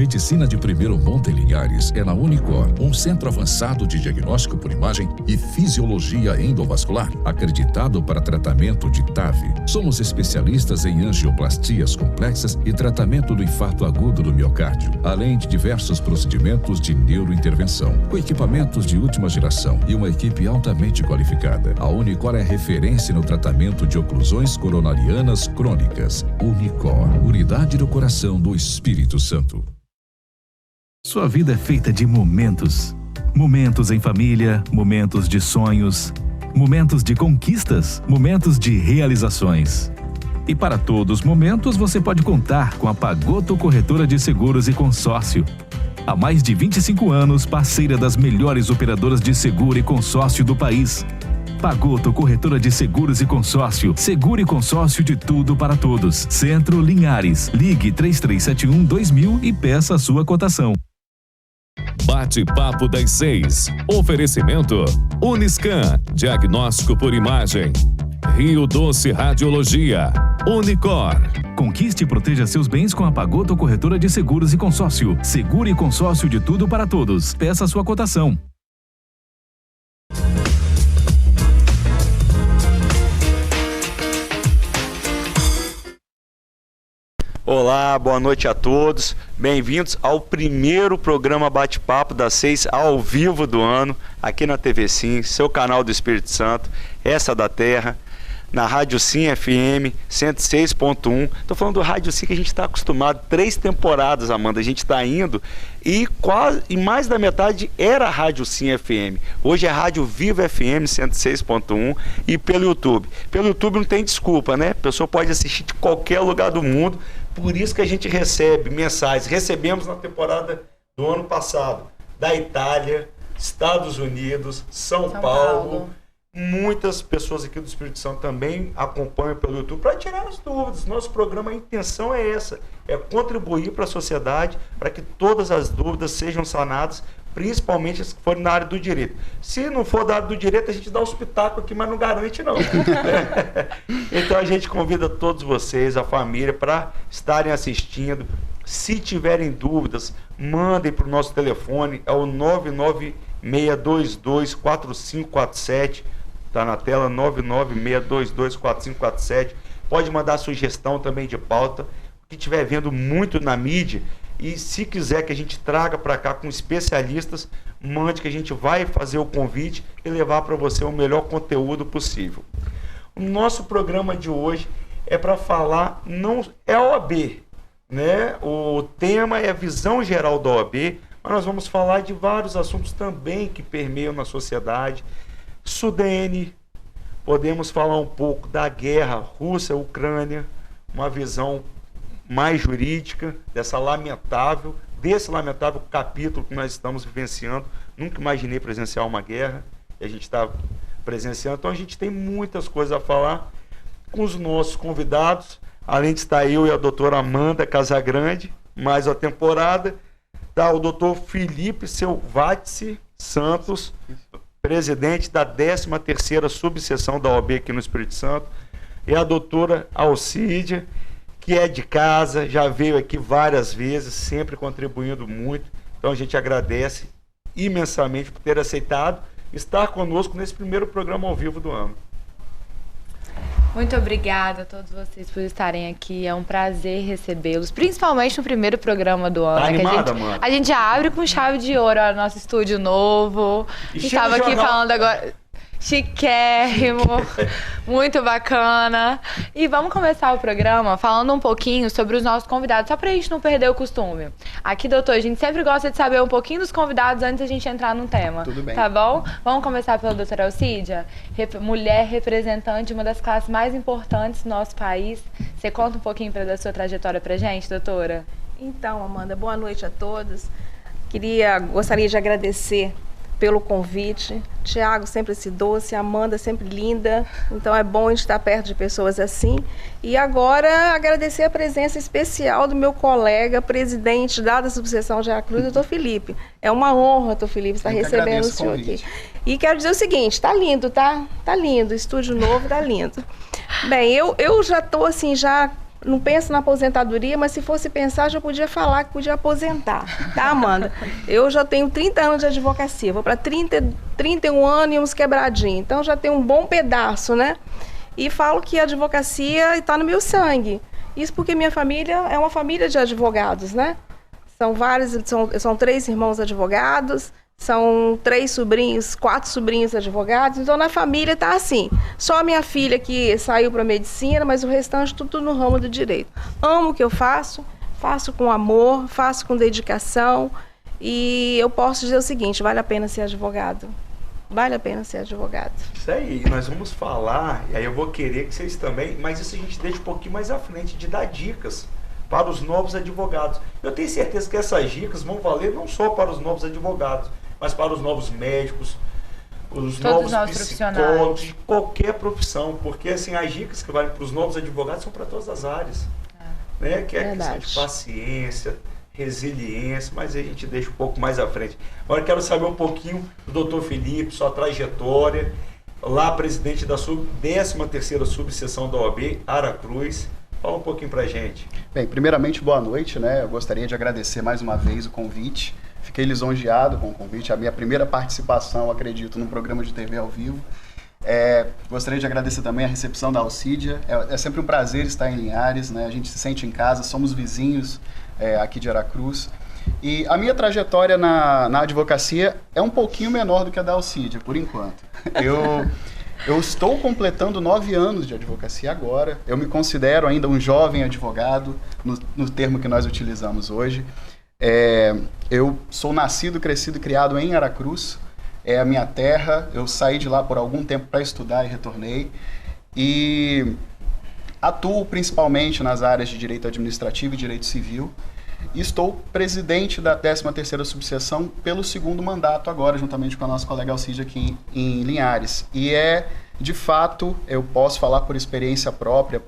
Medicina de Primeiro Monte Linhares é na Unicor, um centro avançado de diagnóstico por imagem e fisiologia endovascular, acreditado para tratamento de TAV. Somos especialistas em angioplastias complexas e tratamento do infarto agudo do miocárdio, além de diversos procedimentos de neurointervenção, com equipamentos de última geração e uma equipe altamente qualificada. A Unicor é referência no tratamento de oclusões coronarianas crônicas. Unicor, unidade do coração do Espírito Santo. Sua vida é feita de momentos. Momentos em família, momentos de sonhos, momentos de conquistas, momentos de realizações. E para todos os momentos você pode contar com a Pagoto Corretora de Seguros e Consórcio. Há mais de 25 anos, parceira das melhores operadoras de seguro e consórcio do país. Pagoto Corretora de Seguros e Consórcio. Seguro e consórcio de tudo para todos. Centro Linhares. Ligue 3371-2000 e peça a sua cotação. Bate-papo das 6. Oferecimento Uniscan, diagnóstico por imagem. Rio Doce Radiologia. Unicor. Conquiste e proteja seus bens com a Pagoto Corretora de Seguros e Consórcio. Seguro e consórcio de tudo para todos. Peça a sua cotação. Olá, boa noite a todos. Bem-vindos ao primeiro programa Bate-Papo das 6 ao vivo do ano, aqui na TV Sim, seu canal do Espírito Santo, essa da Terra, na Rádio Sim FM 106.1. Estou falando do Rádio Sim que a gente está acostumado, 3 temporadas, Amanda, a gente está indo e mais da metade era a Rádio Sim FM. Hoje é Rádio Viva FM 106.1 e pelo YouTube. Pelo YouTube não tem desculpa, né? A pessoa pode assistir de qualquer lugar do mundo. Por isso que a gente recebe mensagens. Recebemos na temporada do ano passado da Itália, Estados Unidos, São Paulo. Muitas pessoas aqui do Espírito Santo também acompanham pelo YouTube para tirar as dúvidas. Nosso programa, a intenção é essa, é contribuir para a sociedade para que todas as dúvidas sejam sanadas, principalmente as que forem na área do direito. Se não for da área do direito, a gente dá os pitacos aqui, mas não garante não. Então a gente convida todos vocês, a família, para estarem assistindo. Se tiverem dúvidas, mandem para o nosso telefone, é o 996224547, está na tela, 996224547. Pode mandar sugestão também de pauta, o que estiver vendo muito na mídia. E se quiser que a gente traga para cá com especialistas, mande que a gente vai fazer o convite e levar para você o melhor conteúdo possível. O nosso programa de hoje é para falar, não é OAB, né? O tema é a visão geral da OAB, mas nós vamos falar de vários assuntos também que permeiam na sociedade. Sudene, podemos falar um pouco da guerra Rússia-Ucrânia, uma visão mais jurídica desse lamentável capítulo que nós estamos vivenciando. Nunca imaginei presenciar uma guerra e a gente está presenciando. Então a gente tem muitas coisas a falar com os nossos convidados, além de estar eu e a doutora Amanda Casagrande, mais a temporada, está o doutor Felipe Selvatici Santos, presidente da 13ª subseção da OAB aqui no Espírito Santo, e a doutora Alcídia, que é de casa, já veio aqui várias vezes, sempre contribuindo muito. Então a gente agradece imensamente por ter aceitado estar conosco nesse primeiro programa ao vivo do ano. Muito obrigada a todos vocês por estarem aqui. É um prazer recebê-los, principalmente no primeiro programa do ano. Tá animada, mano? A gente abre com chave de ouro o nosso estúdio novo. A gente estava aqui falando agora. Chiquérrimo, muito bacana. E vamos começar o programa falando um pouquinho sobre os nossos convidados, só pra gente não perder o costume. Aqui, doutor, a gente sempre gosta de saber um pouquinho dos convidados antes da gente entrar no tema. Tudo bem. Tá bom? Vamos começar pela doutora Alcídia, mulher representante de uma das classes mais importantes do nosso país. Você conta um pouquinho da sua trajetória pra gente, doutora? Então, Amanda, boa noite a todos. Gostaria de agradecer pelo convite. Tiago sempre esse doce, Amanda sempre linda. Então é bom a gente estar perto de pessoas assim. E agora agradecer a presença especial do meu colega, presidente da subseção de Aracruz, doutor Felipe. É uma honra, doutor Felipe, estar recebendo o senhor aqui. E quero dizer o seguinte, tá lindo, tá? Tá lindo, estúdio novo, tá lindo. Bem, eu já estou assim, já não penso na aposentadoria, mas se fosse pensar, já podia falar que podia aposentar, tá, Amanda? Eu já tenho 30 anos de advocacia, vou para 31 anos e uns quebradinhos, então já tenho um bom pedaço, né? E falo que a advocacia está no meu sangue. Isso porque minha família é uma família de advogados, né? São 3 irmãos advogados, são 4 sobrinhos advogados, então na família tá assim. Só a minha filha que saiu para medicina, mas o restante tudo no ramo do direito. Amo o que eu faço com amor, faço com dedicação, e eu posso dizer o seguinte, vale a pena ser advogado. Vale a pena ser advogado. Isso aí, nós vamos falar, e aí eu vou querer que vocês também, mas isso a gente deixa um pouquinho mais à frente, de dar dicas para os novos advogados. Eu tenho certeza que essas dicas vão valer não só para os novos advogados, mas para os novos médicos, os novos psicólogos, de qualquer profissão, porque assim, as dicas que valem para os novos advogados são para todas as áreas, né? Que é a questão de paciência, resiliência, mas a gente deixa um pouco mais à frente. Agora eu quero saber um pouquinho do Dr. Felipe, sua trajetória, lá presidente da 13ª subseção da OAB Aracruz. Fala um pouquinho pra gente. Bem, primeiramente, boa noite, né? Eu gostaria de agradecer mais uma vez o convite. Fiquei lisonjeado com o convite, a minha primeira participação, acredito, num programa de TV ao vivo. Gostaria de agradecer também a recepção da Alcídia. É sempre um prazer estar em Linhares, né? A gente se sente em casa, somos vizinhos aqui de Aracruz. E a minha trajetória na advocacia é um pouquinho menor do que a da Alcídia, por enquanto. Eu estou completando 9 anos de advocacia agora. Eu me considero ainda um jovem advogado, no termo que nós utilizamos hoje. Eu sou nascido, crescido e criado em Aracruz. É a minha terra. Eu saí de lá por algum tempo para estudar e retornei. E atuo principalmente nas áreas de direito administrativo e direito civil. E estou presidente da 13ª subseção pelo 2º mandato agora, juntamente com a nossa colega Alcídia aqui em Linhares. E de fato, eu posso falar por experiência própria,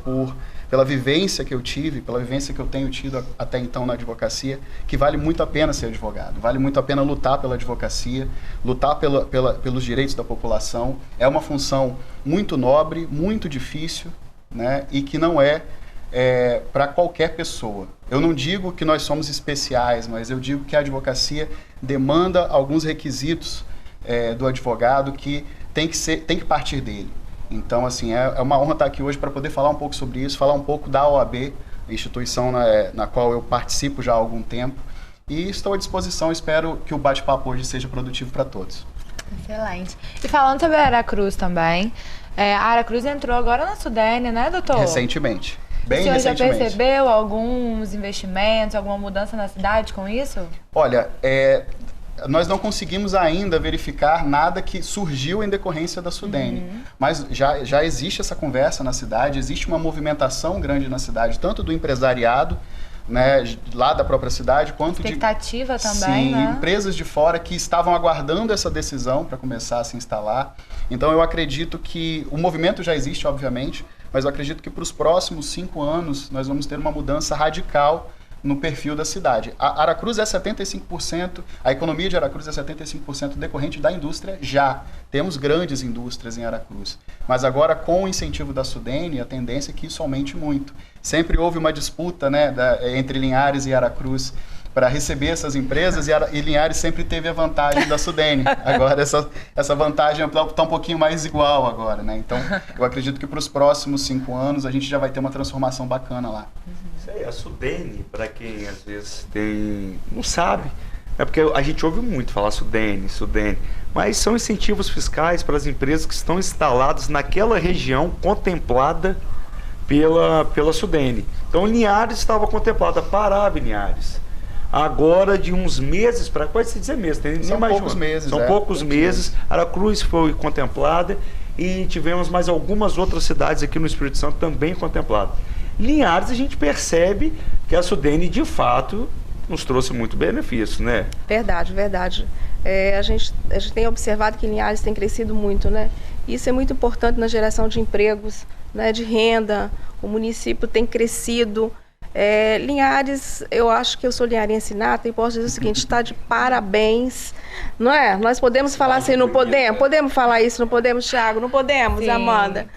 pela vivência que eu tive, pela vivência que eu tenho tido até então na advocacia, que vale muito a pena ser advogado, vale muito a pena lutar pela advocacia, lutar pelos direitos da população. É uma função muito nobre, muito difícil, né, e que não é para qualquer pessoa. Eu não digo que nós somos especiais, mas eu digo que a advocacia demanda alguns requisitos do advogado que tem que partir dele. Então, assim, é uma honra estar aqui hoje para poder falar um pouco sobre isso, falar um pouco da OAB, a instituição na qual eu participo já há algum tempo, e estou à disposição, espero que o bate-papo hoje seja produtivo para todos. Excelente. E falando sobre a Aracruz também, a Aracruz entrou agora na Sudene, né, doutor? Recentemente. Bem recentemente. O senhor já recentemente. percebeu alguns investimentos, alguma mudança na cidade com isso? Olha, nós não conseguimos ainda verificar nada que surgiu em decorrência da Sudene, mas já existe essa conversa na cidade, existe uma movimentação grande na cidade, tanto do empresariado, né, lá da própria cidade, quanto expectativa também, sim, né? Empresas de fora que estavam aguardando essa decisão para começar a se instalar. Então eu acredito que o movimento já existe, obviamente, mas eu acredito que para os próximos 5 anos nós vamos ter uma mudança radical no perfil da cidade. A Aracruz é 75%, a economia de Aracruz é 75% decorrente da indústria já. Temos grandes indústrias em Aracruz. Mas agora, com o incentivo da Sudene, a tendência é que isso aumente muito. Sempre houve uma disputa, né, entre Linhares e Aracruz para receber essas empresas, e Linhares sempre teve a vantagem da Sudene. Agora essa vantagem está um pouquinho mais igual agora, né? Então, eu acredito que para os próximos 5 anos a gente já vai ter uma transformação bacana lá. Isso aí, a Sudene, para quem às vezes não sabe, é porque a gente ouve muito falar Sudene, mas são incentivos fiscais para as empresas que estão instaladas naquela região contemplada pela Sudene. Então, Linhares estava contemplada, parava Linhares. Agora, de uns meses para... Pode se dizer meses, tem São mais poucos meses. São poucos meses. Aracruz foi contemplada e tivemos mais algumas outras cidades aqui no Espírito Santo também contempladas. Linhares, a gente percebe que a Sudene, de fato, nos trouxe muito benefício, né? Verdade, verdade. A gente tem observado que Linhares tem crescido muito, né? Isso é muito importante na geração de empregos, né, de renda. O município tem crescido. Linhares, eu acho que eu sou linharense nata e posso dizer o seguinte, está de parabéns, não é? Nós podemos falar assim, não podemos? Podemos falar isso, não podemos, Thiago? Não podemos, sim. Amanda?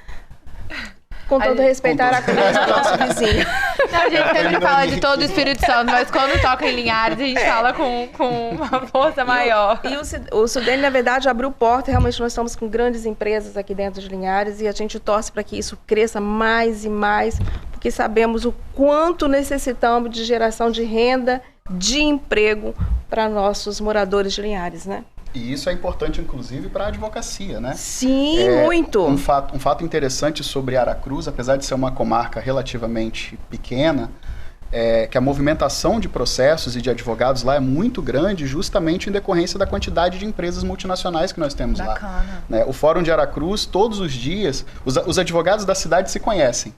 Com todo respeito, Aracruz é nosso vizinho. A gente sempre fala de todo o Espírito Santo, mas quando toca em Linhares, a gente fala com uma força maior. E o Sudene, na verdade, abriu porta. Realmente, nós estamos com grandes empresas aqui dentro de Linhares e a gente torce para que isso cresça mais e mais, porque sabemos o quanto necessitamos de geração de renda, de emprego para nossos moradores de Linhares, né? E isso é importante, inclusive, para a advocacia, né? Sim, muito. Um fato interessante sobre Aracruz, apesar de ser uma comarca relativamente pequena, é que a movimentação de processos e de advogados lá é muito grande, justamente em decorrência da quantidade de empresas multinacionais que nós temos lá. Né? O Fórum de Aracruz, todos os dias, os advogados da cidade se conhecem.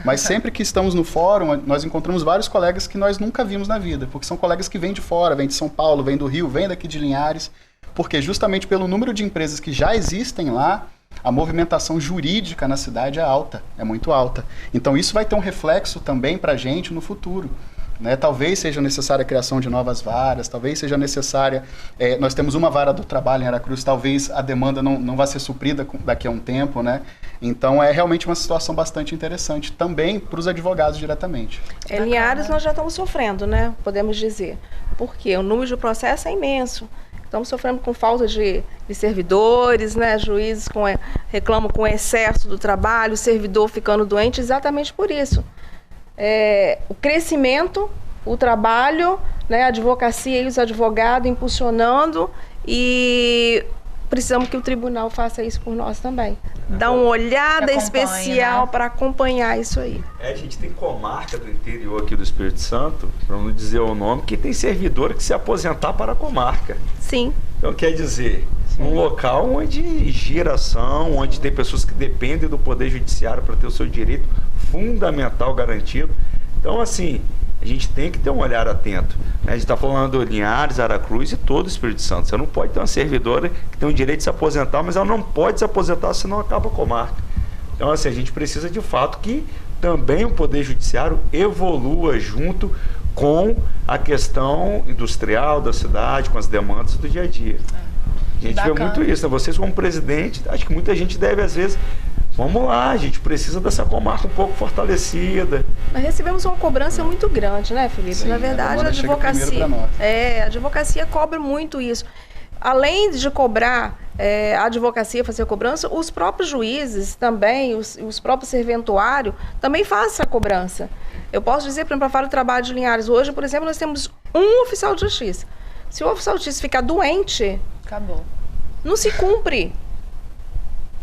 Mas sempre que estamos no fórum, nós encontramos vários colegas que nós nunca vimos na vida, porque são colegas que vêm de fora, vêm de São Paulo, vêm do Rio, vêm daqui de Linhares, porque justamente pelo número de empresas que já existem lá, a movimentação jurídica na cidade é alta, é muito alta. Então isso vai ter um reflexo também para a gente no futuro. Né? Talvez seja necessária a criação de novas varas, talvez seja necessária... nós temos uma vara do trabalho em Aracruz, talvez a demanda não vá ser suprida daqui a um tempo, né? Então é realmente uma situação bastante interessante também para os advogados diretamente. Em Linhares nós já estamos sofrendo, né? Podemos dizer. Porque o número de processo é imenso. Estamos sofrendo com falta de servidores, né? Juízes reclamam com excesso do trabalho, o servidor ficando doente, exatamente por isso. O crescimento, o trabalho, né? A advocacia e os advogados impulsionando e precisamos que o tribunal faça isso por nós também. Dá uma olhada especial, né? Para acompanhar isso aí. A gente tem comarca do interior aqui do Espírito Santo, para não dizer o nome, que tem servidor que se aposentar para a comarca. Sim. Então quer dizer, um local onde geração, onde tem pessoas que dependem do Poder Judiciário para ter o seu direito fundamental garantido. Então assim, a gente tem que ter um olhar atento. Né? A gente está falando de Linhares, Aracruz e todo o Espírito Santo. Você não pode ter uma servidora que tem o direito de se aposentar, mas ela não pode se aposentar senão acaba a comarca. Então assim, a gente precisa de fato que também o Poder Judiciário evolua junto com a questão industrial da cidade, com as demandas do dia a dia. A gente vê muito isso, né? Vocês como presidente, acho que muita gente deve às vezes, vamos lá, a gente precisa dessa comarca um pouco fortalecida. Nós recebemos uma cobrança muito grande, né, Felipe? Sim, na verdade, a advocacia cobra muito isso. Além de cobrar a advocacia fazer a cobrança, os próprios juízes também, os próprios serventuários, também fazem essa cobrança. Eu posso dizer, por exemplo, para falar do trabalho de Linhares, hoje, por exemplo, nós temos um oficial de justiça. Se o oficial de justiça ficar doente, acabou. Não se cumpre.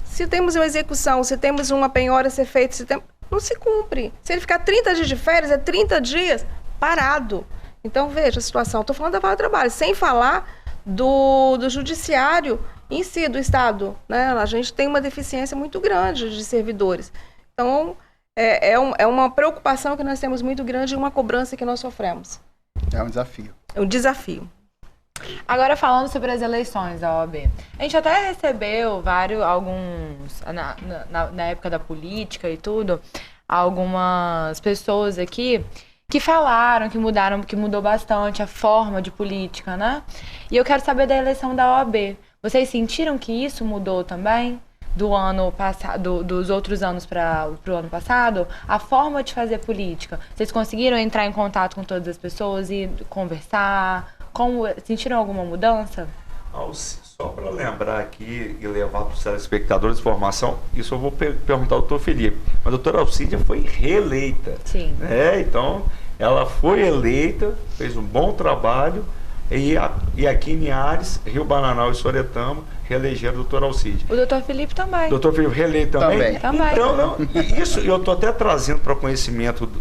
Se temos uma execução, se temos uma penhora a ser feita, não se cumpre. Se ele ficar 30 dias de férias, é 30 dias parado. Então, veja a situação. Estou falando da vara do trabalho, sem falar do judiciário em si, do Estado. Né? A gente tem uma deficiência muito grande de servidores. Então, é uma preocupação que nós temos muito grande e uma cobrança que nós sofremos. É um desafio. É um desafio. Agora falando sobre as eleições da OAB, a gente até recebeu alguns, na época da política e tudo, algumas pessoas aqui que falaram que mudou bastante a forma de política, né? E eu quero saber da eleição da OAB. Vocês sentiram que isso mudou também? Do ano passado, dos outros anos para o ano passado, a forma de fazer política. Vocês conseguiram entrar em contato com todas as pessoas e conversar? Sentiram alguma mudança? Só para lembrar aqui e levar para os telespectadores informação, isso eu vou perguntar ao doutor Felipe. Mas a doutora Alcídia foi reeleita. Sim. Então, ela foi eleita, fez um bom trabalho, e aqui em Linhares, Rio Bananal e Soretama, reelegeram o doutor Alcídia. O doutor Felipe também. Doutor Felipe reeleito também? Também. Então, isso eu estou até trazendo para conhecimento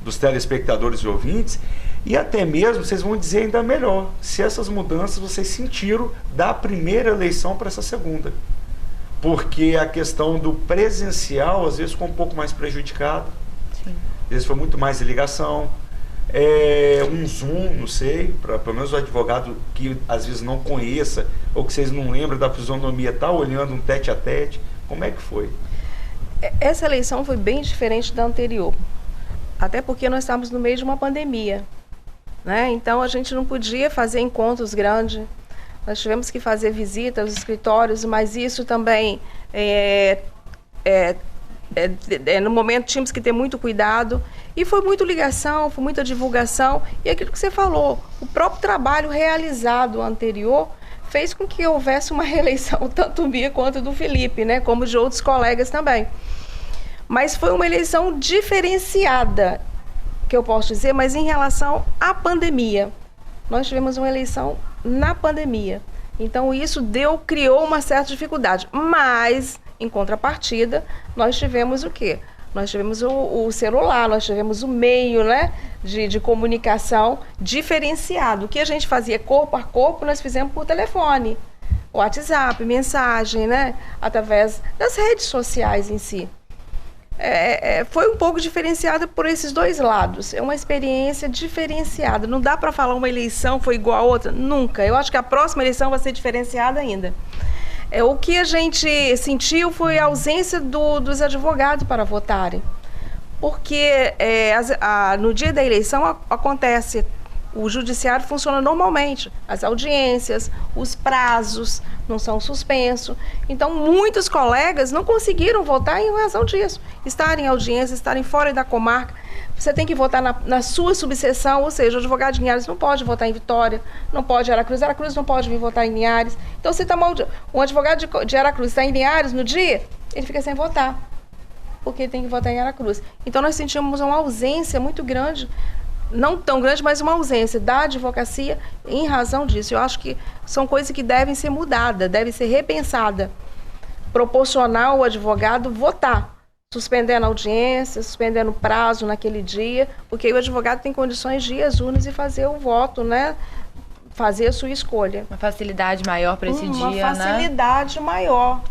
dos telespectadores e ouvintes, e até mesmo vocês vão dizer ainda melhor, se essas mudanças vocês sentiram da primeira eleição para essa segunda. Porque a questão do presencial, às vezes, ficou um pouco mais prejudicada. Sim. Às vezes foi muito mais ligação. Um Zoom, não sei, para pelo menos o advogado que às vezes não conheça, ou que vocês não lembram da fisionomia, tá olhando um tete a tete. Como é que foi? Essa eleição foi bem diferente da anterior. Até porque nós estávamos no meio de uma pandemia, né? Então a gente não podia fazer encontros grandes. Nós tivemos que fazer visitas aos escritórios, mas isso também no momento tínhamos que ter muito cuidado, e foi muita ligação, foi muita divulgação, e aquilo que você falou, o próprio trabalho realizado anterior fez com que houvesse uma reeleição, tanto minha quanto do Felipe, né, como de outros colegas também. Mas foi uma eleição diferenciada, que eu posso dizer, mas em relação à pandemia. Nós tivemos uma eleição na pandemia, então isso criou uma certa dificuldade, mas em contrapartida, nós tivemos o quê? Nós tivemos o celular, nós tivemos o meio, né, de comunicação diferenciado. O que a gente fazia corpo a corpo, nós fizemos por telefone, WhatsApp, mensagem, né, através das redes sociais em si. Foi um pouco diferenciada por esses dois lados. É uma experiência diferenciada. Não dá para falar uma eleição foi igual a outra, nunca. Eu acho que a próxima eleição vai ser diferenciada ainda. O que a gente sentiu foi a ausência dos advogados para votarem, porque no dia da eleição acontece, o judiciário funciona normalmente, as audiências, os prazos não são suspensos, então muitos colegas não conseguiram votar em razão disso, estarem em audiência, estarem fora da comarca. Você tem que votar na sua subseção, ou seja, o advogado de Linhares não pode votar em Vitória, não pode em Aracruz não pode vir votar em Linhares. Então, se um advogado de Aracruz está em Linhares no dia, ele fica sem votar, porque ele tem que votar em Aracruz. Então, nós sentimos uma ausência muito grande, não tão grande, mas uma ausência da advocacia em razão disso. Eu acho que são coisas que devem ser mudadas, devem ser repensadas. Proporcionar ao advogado votar, suspendendo a audiência, suspendendo o prazo naquele dia, porque aí o advogado tem condições de ir às urnas e fazer o voto, né? Fazer a sua escolha. Uma facilidade maior para esse dia, né? Uma facilidade maior.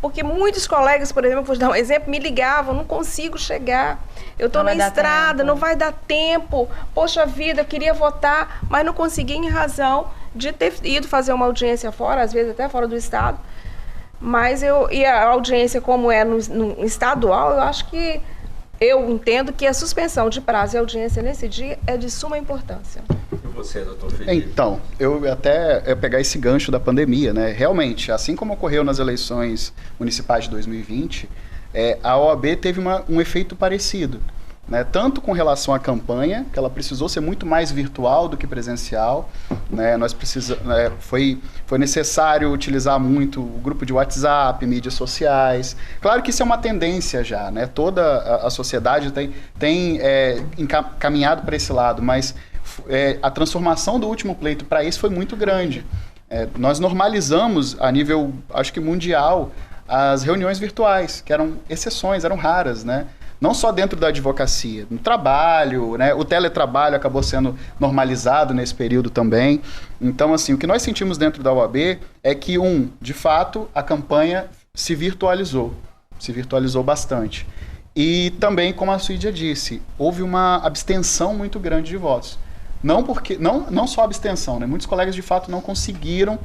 Porque muitos colegas, por exemplo, vou dar um exemplo, me ligavam, não consigo chegar, eu estou na estrada, não vai dar tempo, poxa vida, eu queria votar, mas não consegui em razão de ter ido fazer uma audiência fora, às vezes até fora do estado. Mas e a audiência, como é no estadual, eu entendo que a suspensão de prazo e audiência nesse dia é de suma importância. E você, doutor Felipe? Então, eu pegar esse gancho da pandemia, né? Realmente, assim como ocorreu nas eleições municipais de 2020, a OAB teve um efeito parecido. Né, tanto com relação à campanha, que ela precisou ser muito mais virtual do que presencial, né, foi necessário utilizar muito o grupo de WhatsApp, mídias sociais. Claro que isso é uma tendência já, né, toda a sociedade tem caminhado para esse lado, mas a transformação do último pleito para isso foi muito grande. Nós normalizamos a nível, acho que mundial, as reuniões virtuais, que eram exceções, eram raras, né? Não só dentro da advocacia, no trabalho, né? O teletrabalho acabou sendo normalizado nesse período também. Então, assim, o que nós sentimos dentro da OAB é que, de fato, a campanha se virtualizou bastante. E também, como a Suídia disse, houve uma abstenção muito grande de votos. Não só abstenção, né? Muitos colegas, de fato, não conseguiram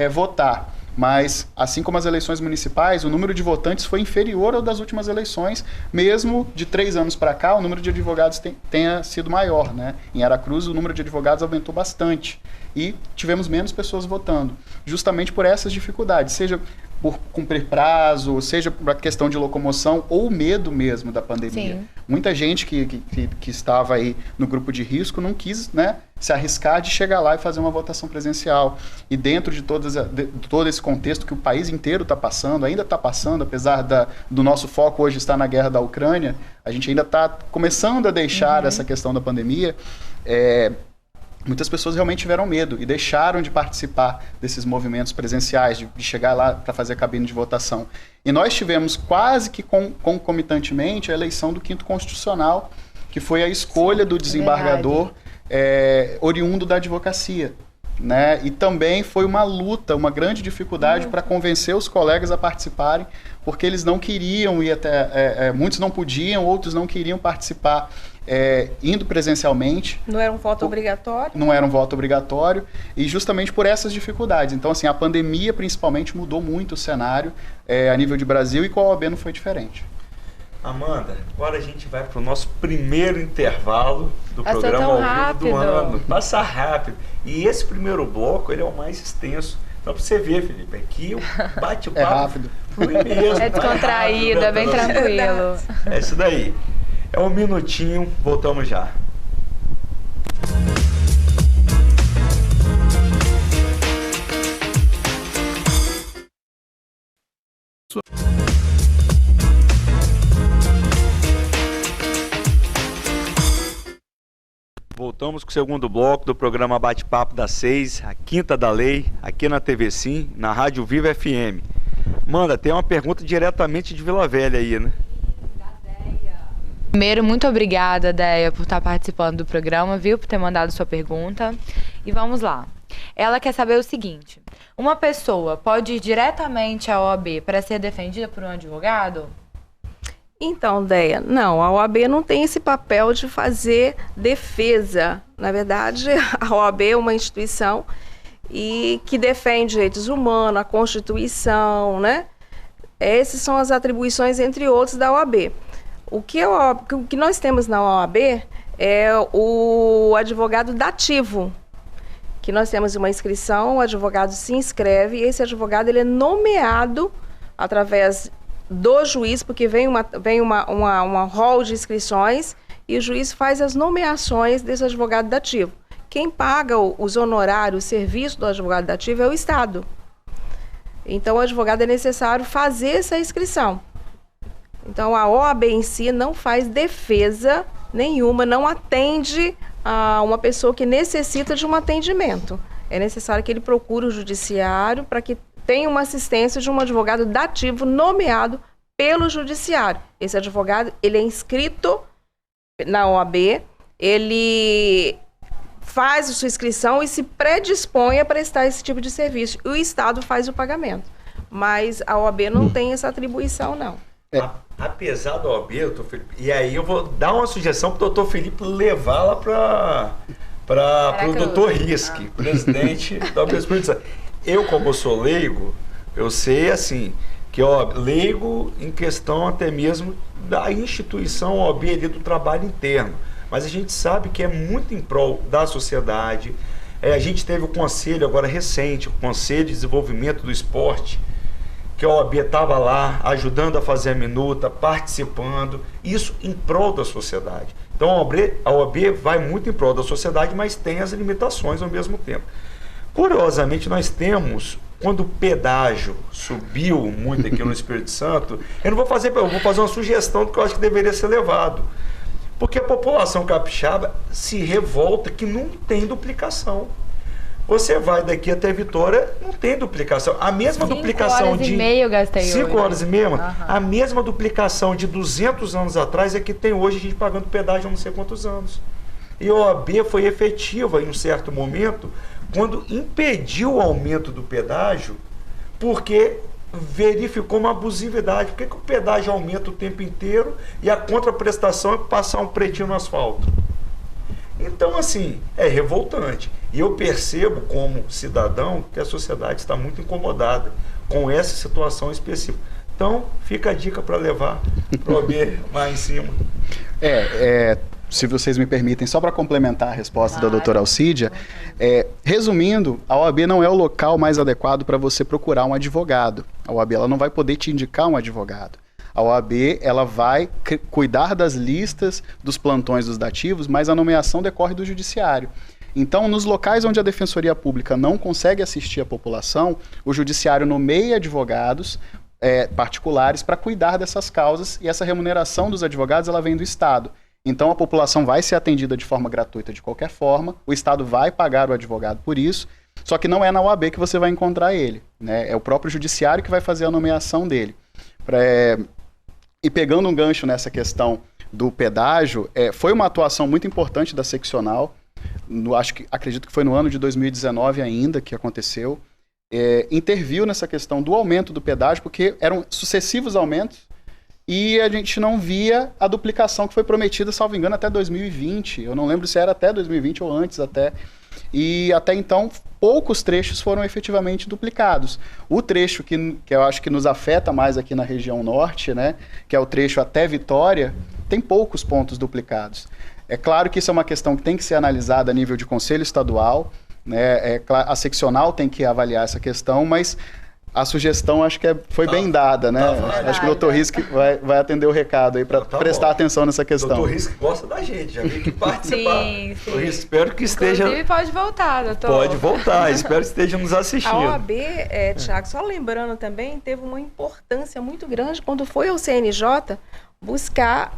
votar. Mas, assim como as eleições municipais, o número de votantes foi inferior ao das últimas eleições, mesmo de 3 anos para cá, o número de advogados tenha sido maior, né? Em Aracruz, o número de advogados aumentou bastante e tivemos menos pessoas votando, justamente por essas dificuldades, seja por cumprir prazo, seja por questão de locomoção ou medo mesmo da pandemia. Sim. Muita gente que estava aí no grupo de risco não quis, né, se arriscar de chegar lá e fazer uma votação presencial. E dentro de todo esse contexto que o país inteiro está passando, ainda está passando, apesar do nosso foco hoje estar na guerra da Ucrânia, a gente ainda está começando a deixar essa questão da pandemia. Muitas pessoas realmente tiveram medo e deixaram de participar desses movimentos presenciais, de chegar lá para fazer a cabine de votação. E nós tivemos quase que concomitantemente a eleição do 5º Constitucional, que foi a escolha do desembargador oriundo da advocacia. Né? E também foi uma luta, uma grande dificuldade para convencer os colegas a participarem, porque eles não queriam ir muitos não podiam, outros não queriam participar indo presencialmente. Não era um voto obrigatório? Não era um voto obrigatório, e justamente por essas dificuldades. Então, assim, a pandemia principalmente mudou muito o cenário a nível de Brasil, e com a OAB não foi diferente. Amanda, agora a gente vai para o nosso primeiro intervalo do programa ao vivo do ano. Passa rápido. E esse primeiro bloco, ele é o mais extenso Só pra você ver, Felipe, aqui o bate-papo é rápido. Flui mesmo. É descontraído, é bem tranquilo. É isso daí. É um minutinho, voltamos já. Voltamos com o segundo bloco do programa Bate-Papo das 6, a Quinta da Lei, aqui na TV Sim, na Rádio Viva FM. Manda, tem uma pergunta diretamente de Vila Velha aí, né? Primeiro, muito obrigada, Deia, por estar participando do programa, viu? Por ter mandado sua pergunta. E vamos lá. Ela quer saber o seguinte: uma pessoa pode ir diretamente à OAB para ser defendida por um advogado? Então, Deia, não, a OAB não tem esse papel de fazer defesa. Na verdade, a OAB é uma instituição que defende direitos humanos, a Constituição, né? Essas são as atribuições, entre outros, da OAB. O que nós temos na OAB é o advogado dativo, que nós temos uma inscrição, o advogado se inscreve, e esse advogado ele é nomeado através do juiz, porque vem uma rol de inscrições e o juiz faz as nomeações desse advogado dativo. Quem paga os honorários, o serviço do advogado dativo é o Estado. Então, o advogado é necessário fazer essa inscrição. Então, a OAB em si não faz defesa nenhuma, não atende a uma pessoa que necessita de um atendimento. É necessário que ele procure o judiciário para que tenha uma assistência de um advogado dativo nomeado pelo judiciário. Esse advogado, ele é inscrito na OAB, ele faz a sua inscrição e se predispõe a prestar esse tipo de serviço. E o Estado faz o pagamento. Mas a OAB não tem essa atribuição, não. Apesar da OAB, doutor Felipe, e aí eu vou dar uma sugestão para o doutor Felipe levar lá para o doutor Risque, presidente da OAB Espírito Santo. Eu, como sou leigo, eu sei assim, que leigo em questão até mesmo da instituição OAB ali do trabalho interno. Mas a gente sabe que é muito em prol da sociedade. A gente teve o conselho agora recente, o Conselho de Desenvolvimento do Esporte, que a OAB estava lá ajudando a fazer a minuta, participando, isso em prol da sociedade. Então a OAB vai muito em prol da sociedade, mas tem as limitações ao mesmo tempo. Curiosamente, nós temos, quando o pedágio subiu muito aqui no Espírito Santo, eu vou fazer uma sugestão do que eu acho que deveria ser levado. Porque a população capixaba se revolta que não tem duplicação. Você vai daqui até Vitória, não tem duplicação. A mesma duplicação de 5 horas e meia eu gastei 5 horas e meia, a mesma duplicação de 200 anos atrás é que tem hoje a gente pagando pedágio há não sei quantos anos. E a OAB foi efetiva em um certo momento quando impediu o aumento do pedágio, porque verificou uma abusividade. Por que o pedágio aumenta o tempo inteiro e a contraprestação é passar um pretinho no asfalto? Então, assim, é revoltante. E eu percebo, como cidadão, que a sociedade está muito incomodada com essa situação específica. Então, fica a dica para levar para o OAB lá em cima. Se vocês me permitem, só para complementar a resposta da doutora Alcídia, resumindo, a OAB não é o local mais adequado para você procurar um advogado. A OAB ela não vai poder te indicar um advogado. A OAB ela vai cuidar das listas dos plantões dos dativos, mas a nomeação decorre do judiciário. Então, nos locais onde a Defensoria Pública não consegue assistir a população, o judiciário nomeia advogados particulares para cuidar dessas causas, e essa remuneração dos advogados ela vem do Estado. Então, a população vai ser atendida de forma gratuita de qualquer forma, o Estado vai pagar o advogado por isso, só que não é na OAB que você vai encontrar ele, né? É o próprio judiciário que vai fazer a nomeação dele. E pegando um gancho nessa questão do pedágio, foi uma atuação muito importante da seccional, acredito que foi no ano de 2019 ainda que aconteceu, interviu nessa questão do aumento do pedágio, porque eram sucessivos aumentos, e a gente não via a duplicação que foi prometida, salvo engano, até 2020. Eu não lembro se era até 2020 ou antes até. E até então, poucos trechos foram efetivamente duplicados. O trecho que eu acho que nos afeta mais aqui na região norte, né, que é o trecho até Vitória, tem poucos pontos duplicados. É claro que isso é uma questão que tem que ser analisada a nível de conselho estadual, né? A seccional tem que avaliar essa questão, mas a sugestão acho que foi bem dada, né? Acho que o Dr. Risk vai atender o recado aí para prestar atenção nessa questão. O Dr. Risk gosta da gente, já veio que participar. Sim. Espero que esteja... Inclusive pode voltar, doutor. Pode voltar, espero que esteja nos assistindo. A OAB, Tiago, só lembrando também, teve uma importância muito grande quando foi ao CNJ buscar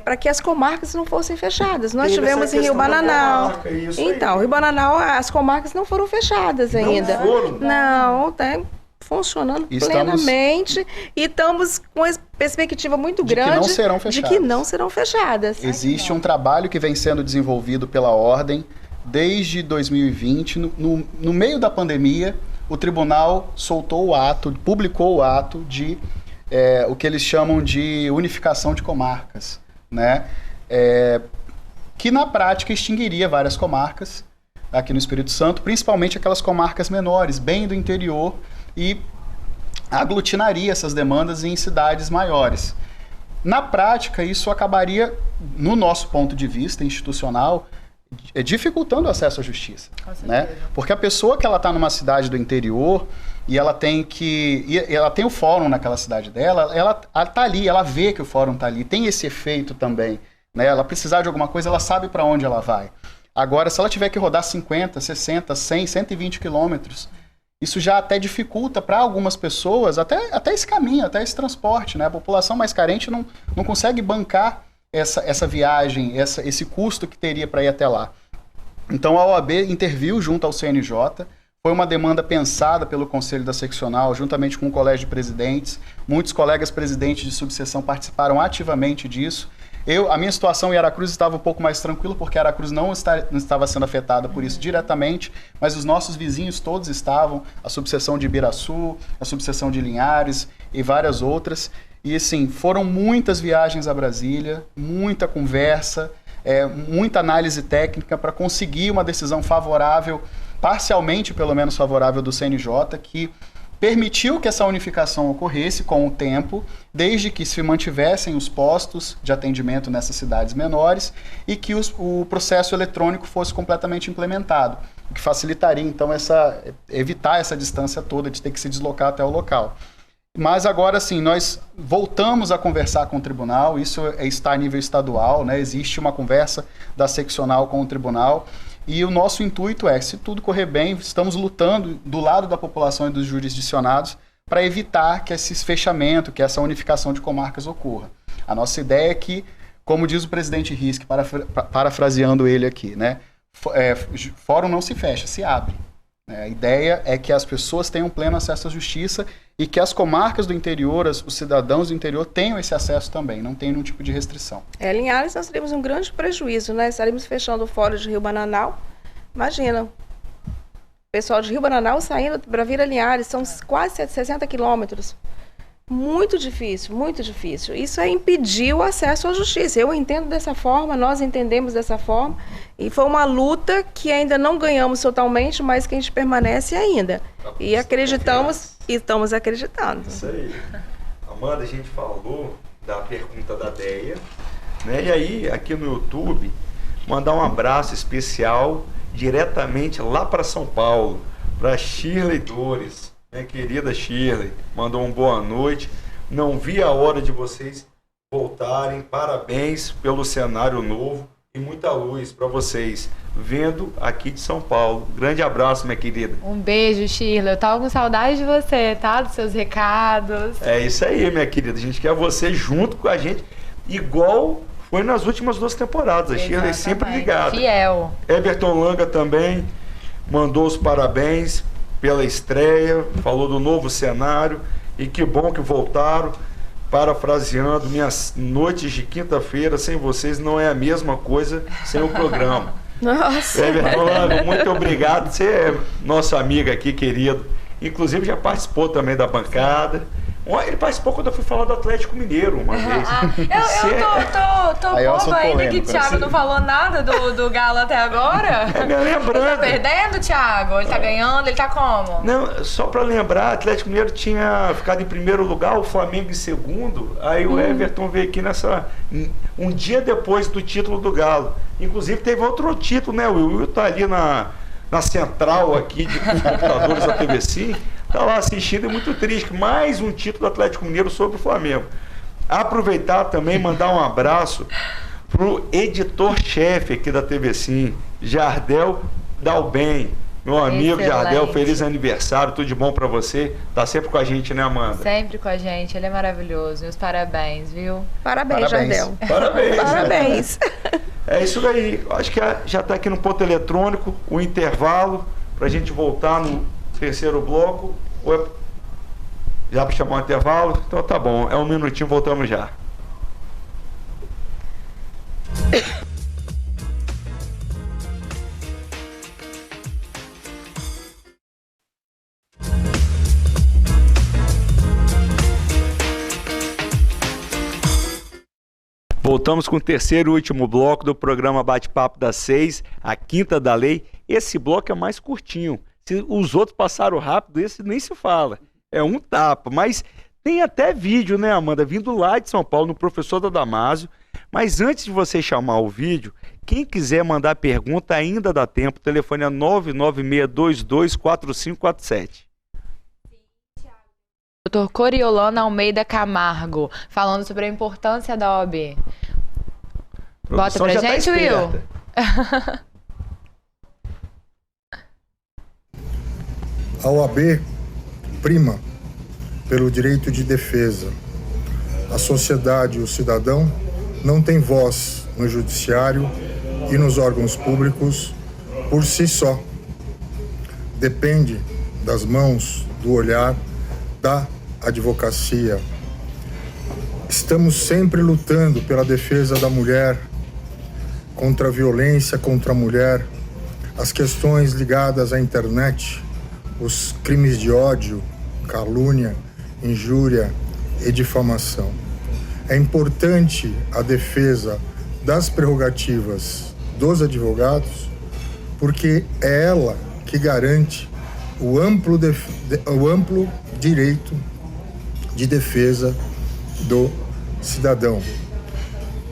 para que as comarcas não fossem fechadas. Nós tivemos em Rio Bananal. Então, Rio Bananal, as comarcas não foram fechadas ainda. Não foram? Não, tá funcionando plenamente e estamos com uma perspectiva muito grande de que não serão fechadas. Existe um trabalho que vem sendo desenvolvido pela Ordem desde 2020. No meio da pandemia, o tribunal publicou o ato de o que eles chamam de unificação de comarcas, né? Que na prática extinguiria várias comarcas aqui no Espírito Santo, principalmente aquelas comarcas menores, bem do interior, e aglutinaria essas demandas em cidades maiores. Na prática, isso acabaria, no nosso ponto de vista institucional, dificultando o acesso à justiça, né? Porque a pessoa que ela está numa cidade do interior e ela tem o fórum naquela cidade dela, ela está ali, ela vê que o fórum está ali, tem esse efeito também, né? Ela precisar de alguma coisa, ela sabe para onde ela vai. Agora, se ela tiver que rodar 50, 60, 100, 120 quilômetros, isso já até dificulta para algumas pessoas, até esse caminho, até esse transporte, né? A população mais carente não consegue bancar essa viagem, esse custo que teria para ir até lá. Então a OAB interviu junto ao CNJ, foi uma demanda pensada pelo Conselho da Seccional, juntamente com o Colégio de Presidentes. Muitos colegas presidentes de subseção participaram ativamente disso. A minha situação em Aracruz estava um pouco mais tranquila, porque Aracruz não estava sendo afetada por isso diretamente, mas os nossos vizinhos todos estavam, a subseção de Ibiraçu, a subseção de Linhares e várias outras. E assim, foram muitas viagens a Brasília, muita conversa, muita análise técnica para conseguir uma decisão favorável, parcialmente pelo menos favorável do CNJ, que permitiu que essa unificação ocorresse com o tempo, desde que se mantivessem os postos de atendimento nessas cidades menores e que o processo eletrônico fosse completamente implementado, o que facilitaria, então, evitar essa distância toda de ter que se deslocar até o local. Mas agora, sim, nós voltamos a conversar com o tribunal, isso está a nível estadual, né? Existe uma conversa da seccional com o tribunal, e o nosso intuito se tudo correr bem, estamos lutando do lado da população e dos jurisdicionados para evitar que esse fechamento, que essa unificação de comarcas ocorra. A nossa ideia é que, como diz o presidente Risk, parafraseando ele aqui, né? Fórum não se fecha, se abre. A ideia é que as pessoas tenham pleno acesso à justiça e que as comarcas do interior, os cidadãos do interior tenham esse acesso também, não tem nenhum tipo de restrição. Linhares, nós teríamos um grande prejuízo, né? Estaríamos fechando o fórum de Rio Bananal. Imagina, o pessoal de Rio Bananal saindo para vir a Linhares, são quase 60 quilômetros. Muito difícil, muito difícil. Isso impedir o acesso à justiça. Eu entendo dessa forma, nós entendemos dessa forma, e foi uma luta que ainda não ganhamos totalmente, mas que a gente permanece ainda. E acreditamos, e estamos acreditando. Isso aí. Amanda, a gente falou da pergunta da Deia, né? E aí, aqui no YouTube, mandar um abraço especial diretamente lá para São Paulo, para Shirley Dores. Minha querida Shirley, mandou uma boa noite. Não vi a hora de vocês voltarem. Parabéns pelo cenário novo e muita luz para vocês. Vendo aqui de São Paulo. Grande abraço, minha querida. Um beijo, Shirley. Eu tava com saudade de você, tá? Dos seus recados. É isso aí, minha querida. A gente quer você junto com a gente, igual foi nas últimas 2 temporadas. A Shirley sempre ligada. Fiel. Everton Langa também mandou os parabéns pela estreia, falou do novo cenário, e que bom que voltaram. Parafraseando, minhas noites de quinta-feira sem vocês não é a mesma coisa sem o programa. Nossa! Everton, muito obrigado, você é nosso amigo aqui, querido, inclusive já participou também da bancada. Ele participou quando eu fui falar do Atlético Mineiro uma vez. Eu tô boba ainda que o Thiago não falou nada do Galo até agora. Lembrando. Ele tá perdendo, Thiago? Ele tá ganhando? Ele tá como? Não, só pra lembrar, o Atlético Mineiro tinha ficado em primeiro lugar, o Flamengo em segundo. Aí o Everton veio aqui um dia depois do título do Galo. Inclusive teve outro título, né? O Will tá ali na na central aqui de computadores da TV Sim, está lá assistindo, é muito triste. Mais um título do Atlético Mineiro sobre o Flamengo. Aproveitar também, mandar um abraço pro editor-chefe aqui da TV Sim, Jardel Dalben. Meu amigo Jardel, feliz aniversário, tudo de bom pra você. Tá sempre com a gente, né, Amanda? Sempre com a gente, ele é maravilhoso. Meus parabéns, viu? Parabéns, Jardel. Parabéns. Parabéns. É isso daí. Acho que já tá aqui no ponto eletrônico, o intervalo, pra gente voltar no terceiro bloco. Já para chamar o intervalo? Então tá bom, é um minutinho, voltamos já. Voltamos com o terceiro e último bloco do programa Bate-Papo das 6, a Quinta da Lei. Esse bloco é mais curtinho. Se os outros passaram rápido, esse nem se fala. É um tapa, mas tem até vídeo, né, Amanda? Vindo lá de São Paulo, no Professor da Damásio. Mas antes de você chamar o vídeo, quem quiser mandar pergunta ainda dá tempo. O telefone é 996224547. Doutor Coriolano Almeida Camargo, falando sobre a importância da OAB. Bota pra gente, Will. A OAB prima pelo direito de defesa. A sociedade e o cidadão não têm voz no judiciário e nos órgãos públicos por si só. Depende das mãos, do olhar, da advocacia. Estamos sempre lutando pela defesa da mulher, contra a violência contra a mulher, as questões ligadas à internet, os crimes de ódio, calúnia, injúria e difamação. É importante a defesa das prerrogativas dos advogados, porque é ela que garante o amplo direito de defesa do cidadão.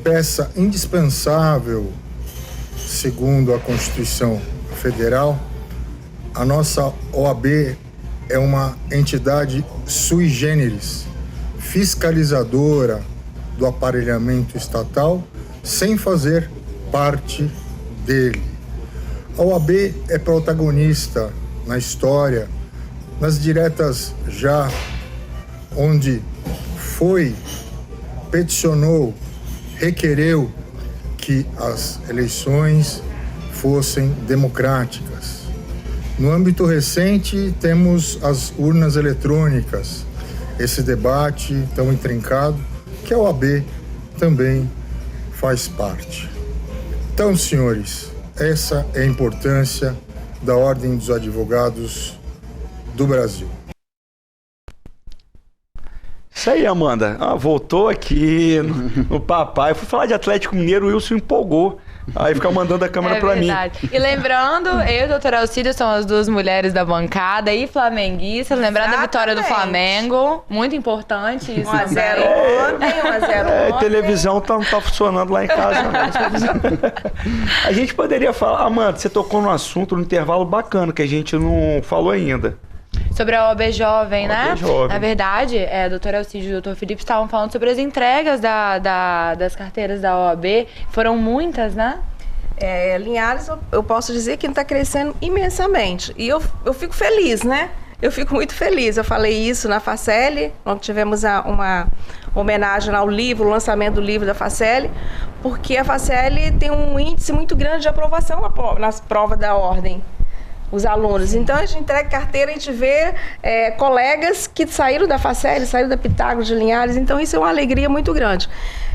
Peça indispensável, segundo a Constituição Federal, a nossa OAB é uma entidade sui generis, fiscalizadora do aparelhamento estatal, sem fazer parte dele. A OAB é protagonista na história, nas diretas já, onde peticionou, requereu que as eleições fossem democráticas. No âmbito recente, temos as urnas eletrônicas, esse debate tão intrincado, que a OAB também faz parte. Então, senhores, essa é a importância da Ordem dos Advogados do Brasil. Isso aí, Amanda. Voltou aqui no papai. Fui falar de Atlético Mineiro, o Wilson empolgou. Aí fica mandando a câmera pra mim. E lembrando, eu e a doutora Alcídio são as duas mulheres da bancada e flamenguistas. Lembrando da vitória do Flamengo. Muito importante isso. 1-0 ontem, 1-0 ontem. Televisão não tá funcionando lá em casa. A gente poderia falar... Amanda, você tocou num assunto, num intervalo bacana, que a gente não falou ainda. Sobre a OAB Jovem, né? Jovem. Na verdade, a doutora Alcídio e o doutor Felipe estavam falando sobre as entregas das carteiras da OAB. Foram muitas, né? Linhares, eu posso dizer que está crescendo imensamente. E eu fico feliz, né? Eu fico muito feliz. Eu falei isso na Faceli, onde tivemos uma homenagem ao livro, o lançamento do livro da Faceli, porque a Faceli tem um índice muito grande de aprovação nas provas da ordem. Os alunos. Então, a gente entrega carteira, a gente vê colegas que saíram da Faceli, saíram da Pitágoras de Linhares, então isso é uma alegria muito grande.